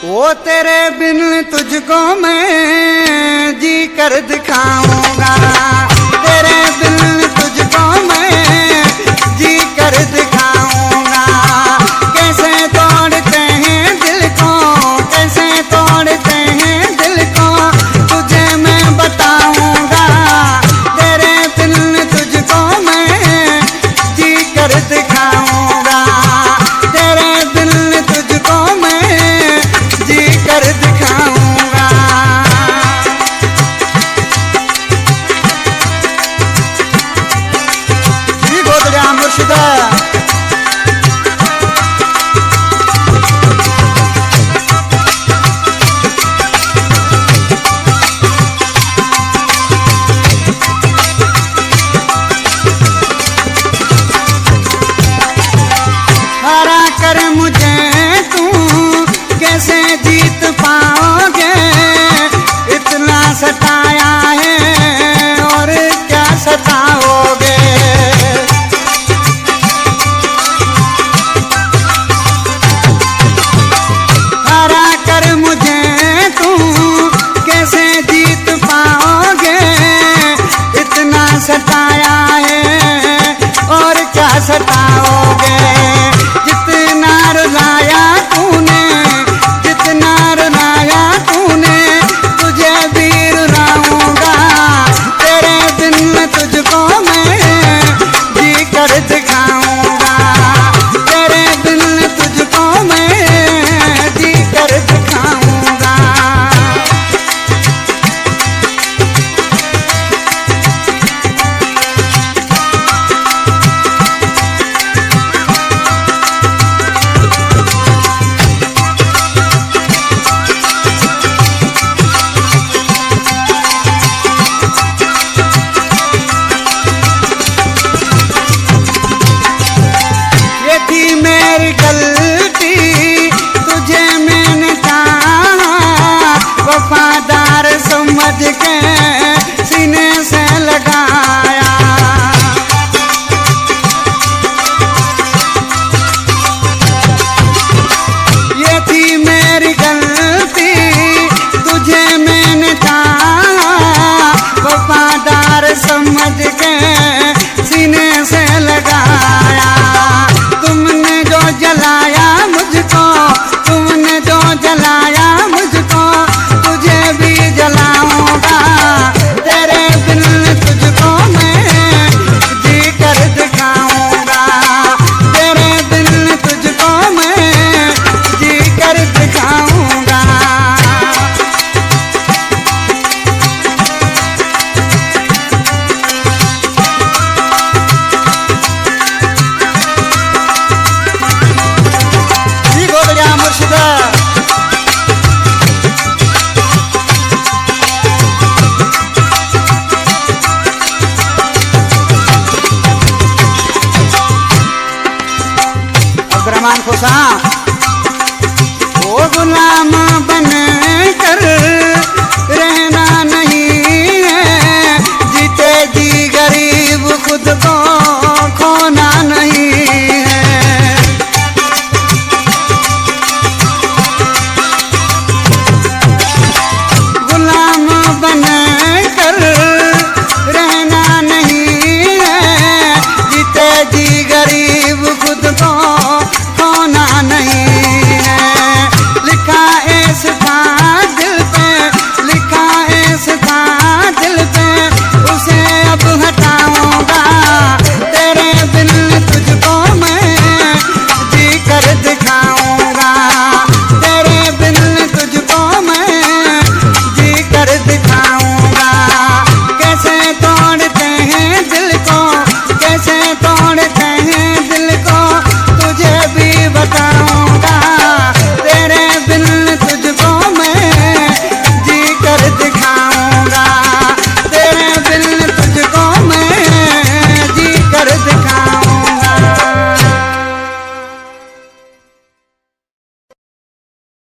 वो तेरे बिन तुझको मैं जी कर दिखाऊंगा, तेरे बिन तुझको मैं जी कर दिखाऊंगा। कैसे तोड़ते हैं दिल को, कैसे तोड़ते हैं दिल को, तुझे मैं बताऊंगा। तेरे बिन तुझको मैं जी कर दिखाऊंगा, तेरे बिन तुझको मैं जी कर दिखाऊंगा। जी गोदड़ा मुर्शिदा हरा कर मुझे तू कैसे जीत पाओगे, इतना सताया है और क्या सताओगे। हरा कर मुझे तू कैसे जीत पाओगे, इतना सताया है और क्या सताओगे। जितना रुलाया तूने, जितना रुलाया तूने, तुझे भी रुलाऊंगा। तेरे बिन तुझको मैं जी कर दिखाऊंगा, तेरे बिन तुझको मैं जी कर दिखाऊंगा। ये थी मेरी गलती, तुझे मैंने कहा, वफादार समझ के सीने से लगाया। ये थी मेरी गलती, तुझे मैंने कहा, वफादार समझ के सीने से लगाया। तुमने जो जलाया मुझको, तुमने जो जलाया मुझको, तुझे भी जलाऊंगा। तेरे बिन तुझको मैं जी कर दिखाऊंगा, तेरे बिन तुझको मैं जी कर दिखाऊंगा। जी गोदड़ा मुर्शिदा अब्दुर्रहमान खुशा।